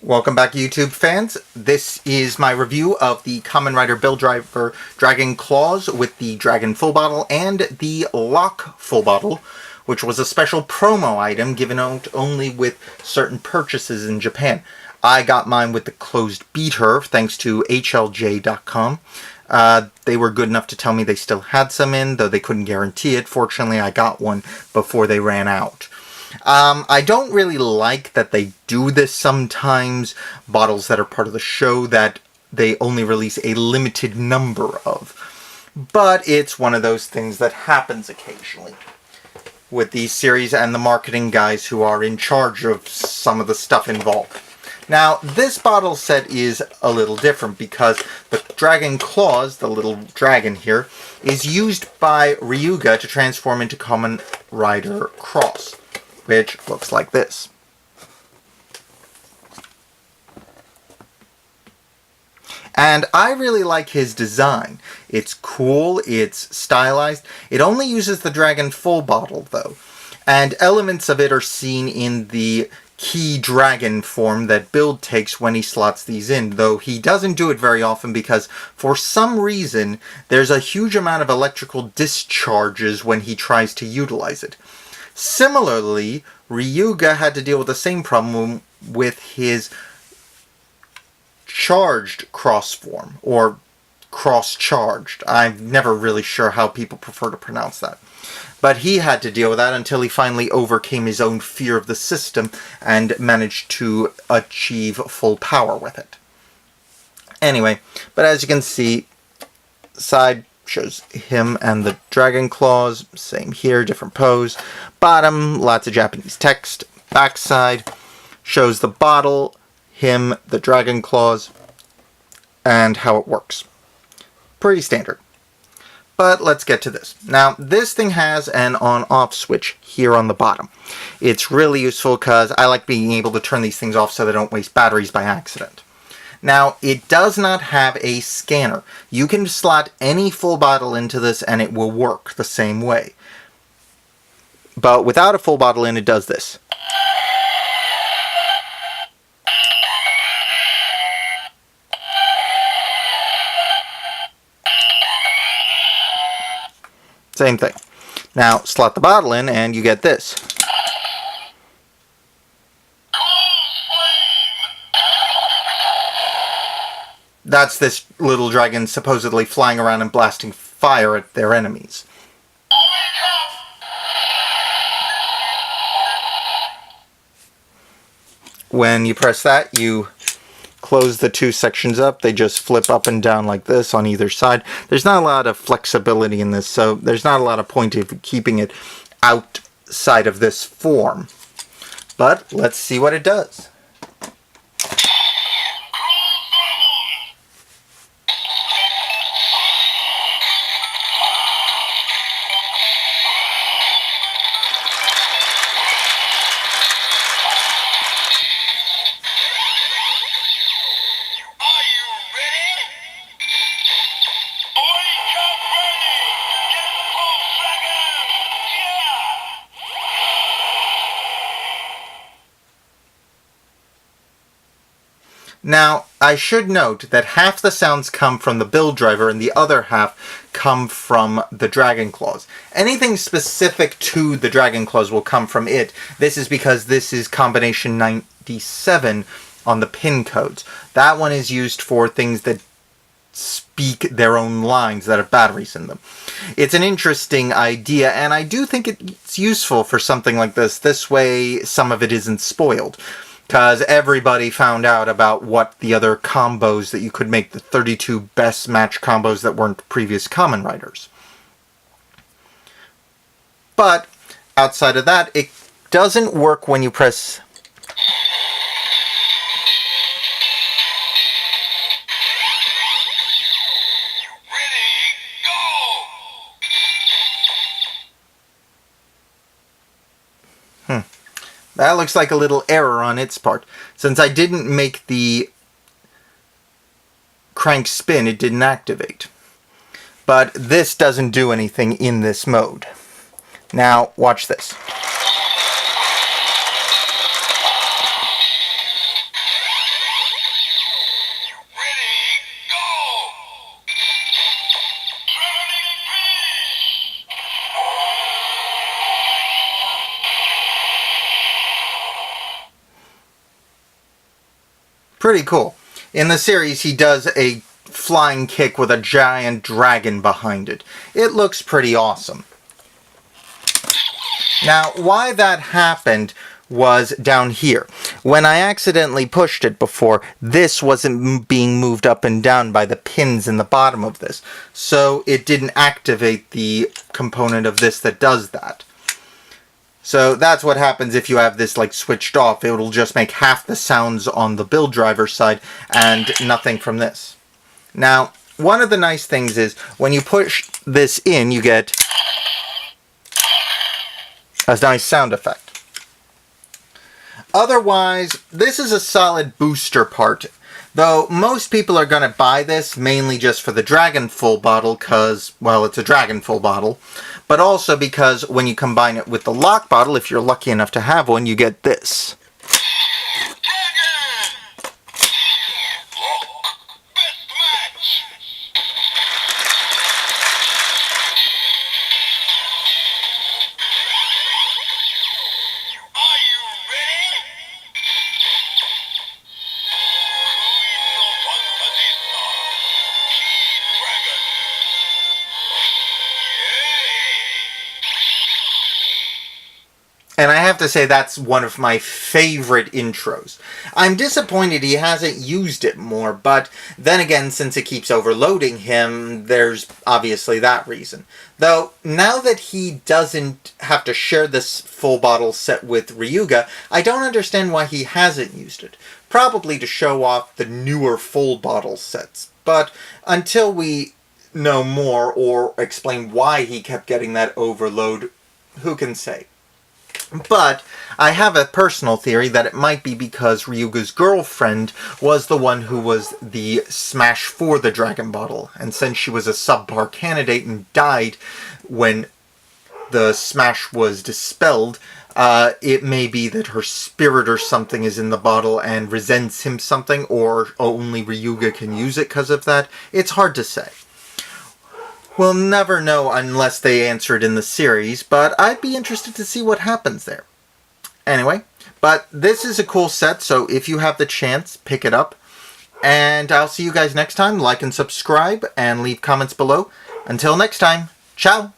Welcome back, YouTube fans. This is my review of the Kamen Rider Build driver DragonClaws with the Dragon Full Bottle and the Lock Full Bottle, which was a special promo item given out only with certain purchases in Japan. I got mine with the closed beater thanks to HLJ.com. They were good enough to tell me they still had some in, though they couldn't guarantee it. Fortunately, I got one before they ran out. I don't really like that they do this sometimes, bottles that are part of the show that they only release a limited number of. But it's one of those things that happens occasionally with these series and the marketing guys who are in charge of some of the stuff involved. Now, this bottle set is a little different because the Dragon Claws, the little dragon here, is used by Ryuga to transform into Kamen Rider Cross, which looks like this. And I really like his design. It's cool, it's stylized. It only uses the Dragon Full Bottle, though. And elements of it are seen in the key dragon form that Build takes when he slots these in, though he doesn't do it very often because, for some reason, there's a huge amount of electrical discharges when he tries to utilize it. Similarly, Ryuga had to deal with the same problem with his charged cross form, or cross-charged. I'm never really sure how people prefer to pronounce that. But he had to deal with that until he finally overcame his own fear of the system and managed to achieve full power with it. Anyway, but as you can see, side shows him and the Dragon Claws, same here, different pose. Bottom, lots of Japanese text. Backside shows the bottle, him, the Dragon Claws, and how it works. Pretty standard. But let's get to this. Now, this thing has an on-off switch here on the bottom. It's really useful because I like being able to turn these things off so they don't waste batteries by accident. Now, it does not have a scanner. You can slot any full bottle into this and it will work the same way. But without a full bottle in, it does this. Same thing. Now, slot the bottle in and you get this. That's this little dragon supposedly flying around and blasting fire at their enemies. When you press that, you close the two sections up. They just flip up and down like this on either side. There's not a lot of flexibility in this, so there's not a lot of point of keeping it outside of this form. But let's see what it does. Now, I should note that half the sounds come from the Build driver and the other half come from the Dragon Claws. Anything specific to the Dragon Claws will come from it. This is because this is combination 97 on the pin codes. That one is used for things that speak their own lines that have batteries in them. It's an interesting idea, and I do think it's useful for something like this. This way, some of it isn't spoiled. Because everybody found out about what the other combos that you could make, the 32 best match combos that weren't previous Kamen Riders. But, outside of that, it doesn't work when you press... That looks like a little error on its part. Since I didn't make the crank spin, it didn't activate. But this doesn't do anything in this mode. Now, watch this. Pretty cool. In the series, he does a flying kick with a giant dragon behind it. It looks pretty awesome. Now, why that happened was down here. When I accidentally pushed it before, this wasn't being moved up and down by the pins in the bottom of this. So it didn't activate the component of this that does that. So that's what happens if you have this like switched off. It will just make half the sounds on the build driver side and nothing from this. Now, one of the nice things is when you push this in, you get a nice sound effect. Otherwise, this is a solid booster part. Though most people are going to buy this mainly just for the Dragon Full bottle because, well, it's a Dragon Full bottle. But also because when you combine it with the Lock bottle, if you're lucky enough to have one, you get this. And I have to say that's one of my favorite intros. I'm disappointed he hasn't used it more, but then again, since it keeps overloading him, there's obviously that reason. Though, now that he doesn't have to share this full bottle set with Ryuga, I don't understand why he hasn't used it. Probably to show off the newer full bottle sets. But until we know more or explain why he kept getting that overload, who can say? But I have a personal theory that it might be because Ryuga's girlfriend was the one who was the smash for the Dragon Bottle. And since she was a subpar candidate and died when the smash was dispelled, it may be that her spirit or something is in the bottle and resents him something, or only Ryuga can use it because of that. It's hard to say. We'll never know unless they answer it in the series, but I'd be interested to see what happens there. Anyway, but this is a cool set, so if you have the chance, pick it up. And I'll see you guys next time. Like and subscribe, and leave comments below. Until next time, ciao!